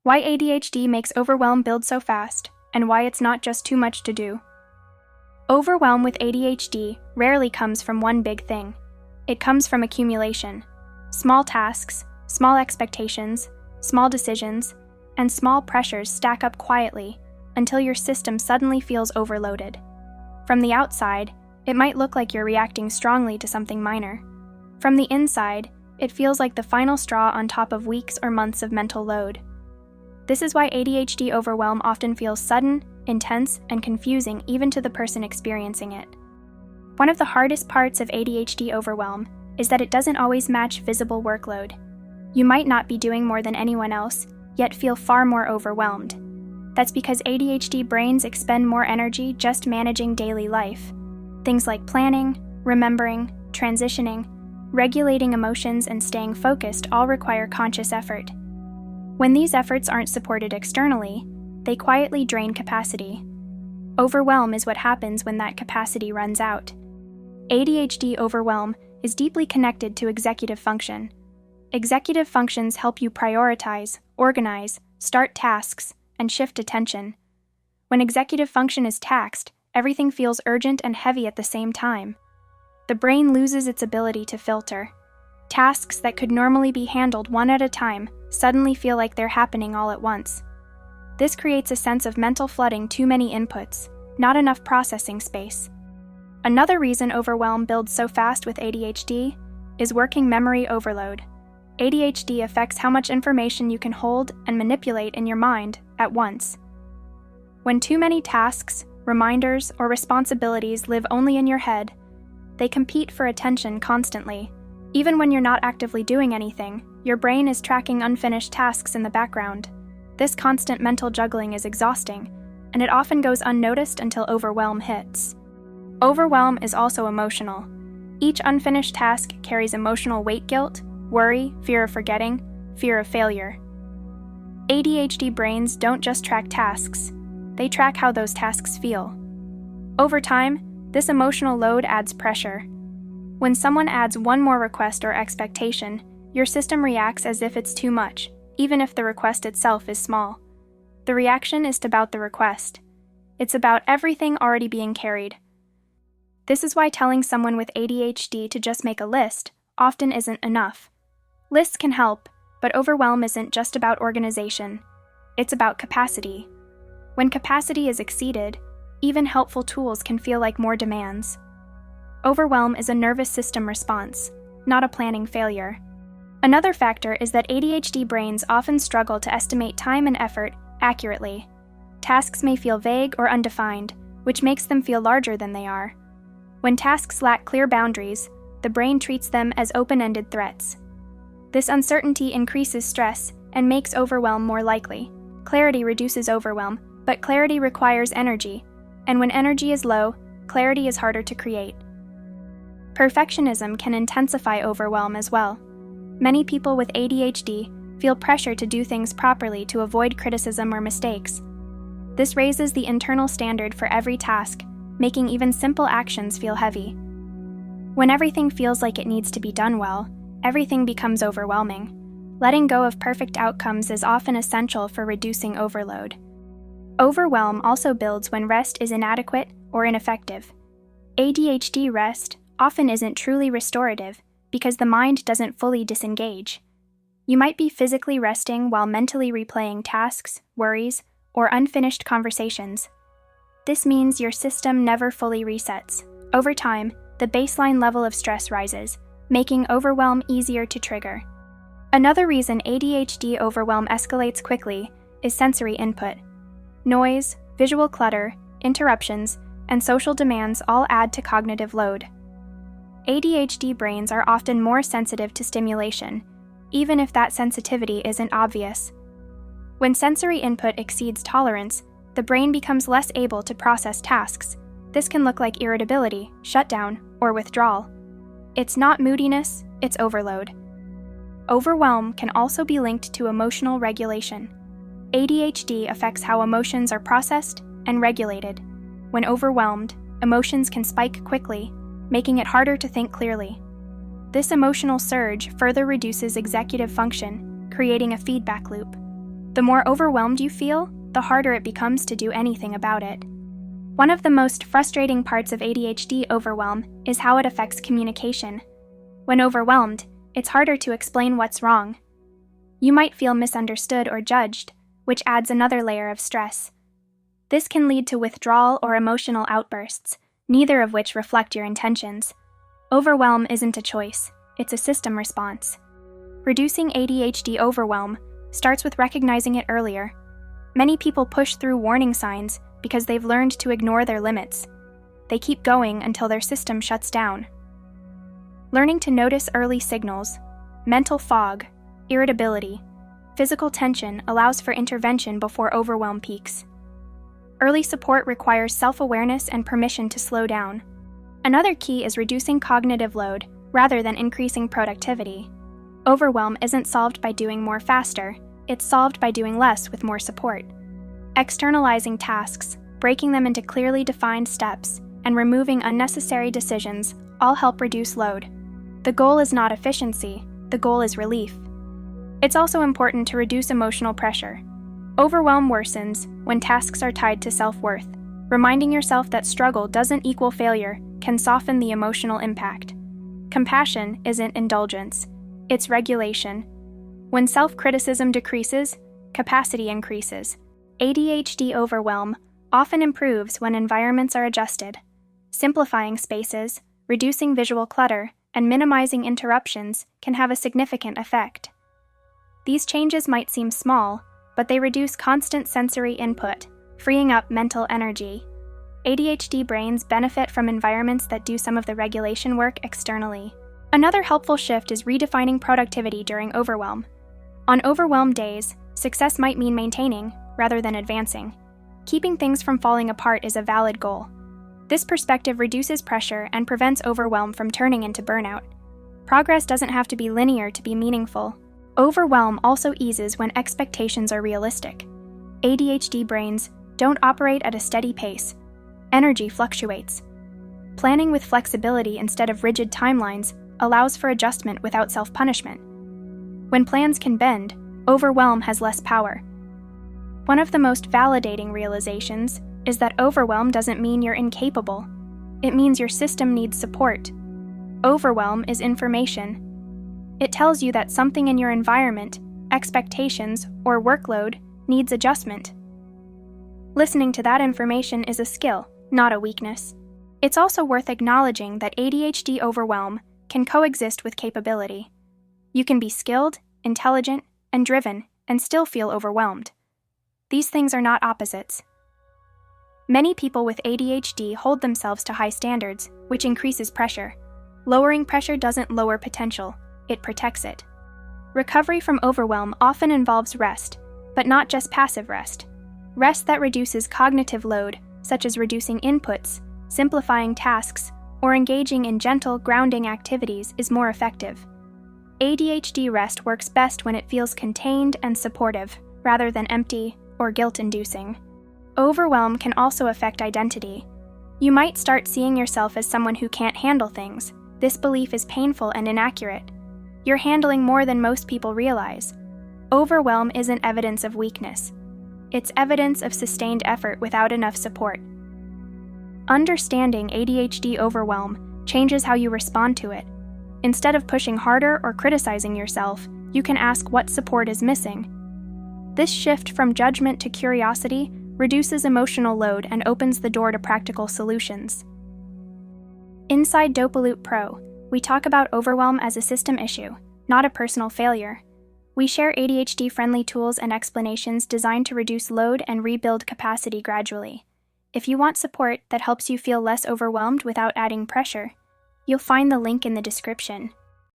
Why ADHD makes overwhelm build so fast, and why it's not just too much to do. Overwhelm with ADHD rarely comes from one big thing. It comes from accumulation. Small tasks, small expectations, small decisions, and small pressures stack up quietly until your system suddenly feels overloaded. From the outside, it might look like you're reacting strongly to something minor. From the inside, it feels like the final straw on top of weeks or months of mental load. This is why ADHD overwhelm often feels sudden, intense, and confusing even to the person experiencing it. One of the hardest parts of ADHD overwhelm is that it doesn't always match visible workload. You might not be doing more than anyone else, yet feel far more overwhelmed. That's because ADHD brains expend more energy just managing daily life. Things like planning, remembering, transitioning, regulating emotions, and staying focused all require conscious effort. When these efforts aren't supported externally, they quietly drain capacity. Overwhelm is what happens when that capacity runs out. ADHD overwhelm is deeply connected to executive function. Executive functions help you prioritize, organize, start tasks, and shift attention. When executive function is taxed, everything feels urgent and heavy at the same time. The brain loses its ability to filter. Tasks that could normally be handled one at a time suddenly feel like they're happening all at once. This creates a sense of mental flooding, too many inputs, not enough processing space. Another reason overwhelm builds so fast with ADHD is working memory overload. ADHD affects how much information you can hold and manipulate in your mind at once. When too many tasks, reminders, or responsibilities live only in your head, they compete for attention constantly. Even when you're not actively doing anything, your brain is tracking unfinished tasks in the background. This constant mental juggling is exhausting, and it often goes unnoticed until overwhelm hits. Overwhelm is also emotional. Each unfinished task carries emotional weight: guilt, worry, fear of forgetting, fear of failure. ADHD brains don't just track tasks, they track how those tasks feel. Over time, this emotional load adds pressure. When someone adds one more request or expectation, your system reacts as if it's too much, even if the request itself is small. The reaction isn't about the request. It's about everything already being carried. This is why telling someone with ADHD to just make a list often isn't enough. Lists can help, but overwhelm isn't just about organization. It's about capacity. When capacity is exceeded, even helpful tools can feel like more demands. Overwhelm is a nervous system response, not a planning failure. Another factor is that ADHD brains often struggle to estimate time and effort accurately. Tasks may feel vague or undefined, which makes them feel larger than they are. When tasks lack clear boundaries, the brain treats them as open-ended threats. This uncertainty increases stress and makes overwhelm more likely. Clarity reduces overwhelm, but clarity requires energy, and when energy is low, clarity is harder to create. Perfectionism can intensify overwhelm as well. Many people with ADHD feel pressure to do things properly to avoid criticism or mistakes. This raises the internal standard for every task, making even simple actions feel heavy. When everything feels like it needs to be done well, everything becomes overwhelming. Letting go of perfect outcomes is often essential for reducing overload. Overwhelm also builds when rest is inadequate or ineffective. ADHD rest often isn't truly restorative because the mind doesn't fully disengage. You might be physically resting while mentally replaying tasks, worries, or unfinished conversations. This means your system never fully resets. Over time, the baseline level of stress rises, making overwhelm easier to trigger. Another reason ADHD overwhelm escalates quickly is sensory input. Noise, visual clutter, interruptions, and social demands all add to cognitive load. ADHD brains are often more sensitive to stimulation, even if that sensitivity isn't obvious. When sensory input exceeds tolerance, the brain becomes less able to process tasks. This can look like irritability, shutdown, or withdrawal. It's not moodiness, it's overload. Overwhelm can also be linked to emotional regulation. ADHD affects how emotions are processed and regulated. When overwhelmed, emotions can spike quickly, making it harder to think clearly. This emotional surge further reduces executive function, creating a feedback loop. The more overwhelmed you feel, the harder it becomes to do anything about it. One of the most frustrating parts of ADHD overwhelm is how it affects communication. When overwhelmed, it's harder to explain what's wrong. You might feel misunderstood or judged, which adds another layer of stress. This can lead to withdrawal or emotional outbursts, neither of which reflect your intentions. Overwhelm isn't a choice, it's a system response. Reducing ADHD overwhelm starts with recognizing it earlier. Many people push through warning signs because they've learned to ignore their limits. They keep going until their system shuts down. Learning to notice early signals, mental fog, irritability, physical tension allows for intervention before overwhelm peaks. Early support requires self-awareness and permission to slow down. Another key is reducing cognitive load rather than increasing productivity. Overwhelm isn't solved by doing more faster, it's solved by doing less with more support. Externalizing tasks, breaking them into clearly defined steps, and removing unnecessary decisions all help reduce load. The goal is not efficiency, the goal is relief. It's also important to reduce emotional pressure. Overwhelm worsens when tasks are tied to self-worth. Reminding yourself that struggle doesn't equal failure can soften the emotional impact. Compassion isn't indulgence, it's regulation. When self-criticism decreases, capacity increases. ADHD overwhelm often improves when environments are adjusted. Simplifying spaces, reducing visual clutter, and minimizing interruptions can have a significant effect. These changes might seem small, but they reduce constant sensory input, freeing up mental energy. ADHD brains benefit from environments that do some of the regulation work externally. Another helpful shift is redefining productivity during overwhelm. On overwhelmed days, success might mean maintaining rather than advancing. Keeping things from falling apart is a valid goal. This perspective reduces pressure and prevents overwhelm from turning into burnout. Progress doesn't have to be linear to be meaningful. Overwhelm also eases when expectations are realistic. ADHD brains don't operate at a steady pace. Energy fluctuates. Planning with flexibility instead of rigid timelines allows for adjustment without self-punishment. When plans can bend, overwhelm has less power. One of the most validating realizations is that overwhelm doesn't mean you're incapable. It means your system needs support. Overwhelm is information. It tells you that something in your environment, expectations, or workload needs adjustment. Listening to that information is a skill, not a weakness. It's also worth acknowledging that ADHD overwhelm can coexist with capability. You can be skilled, intelligent, and driven, and still feel overwhelmed. These things are not opposites. Many people with ADHD hold themselves to high standards, which increases pressure. Lowering pressure doesn't lower potential, it protects it. Recovery from overwhelm often involves rest, but not just passive rest. Rest that reduces cognitive load, such as reducing inputs, simplifying tasks, or engaging in gentle, grounding activities, is more effective. ADHD rest works best when it feels contained and supportive, rather than empty or guilt-inducing. Overwhelm can also affect identity. You might start seeing yourself as someone who can't handle things. This belief is painful and inaccurate. You're handling more than most people realize. Overwhelm isn't evidence of weakness. It's evidence of sustained effort without enough support. Understanding ADHD overwhelm changes how you respond to it. Instead of pushing harder or criticizing yourself, you can ask what support is missing. This shift from judgment to curiosity reduces emotional load and opens the door to practical solutions. Inside Dopaloop Pro, we talk about overwhelm as a system issue, not a personal failure. We share ADHD-friendly tools and explanations designed to reduce load and rebuild capacity gradually. If you want support that helps you feel less overwhelmed without adding pressure, you'll find the link in the description.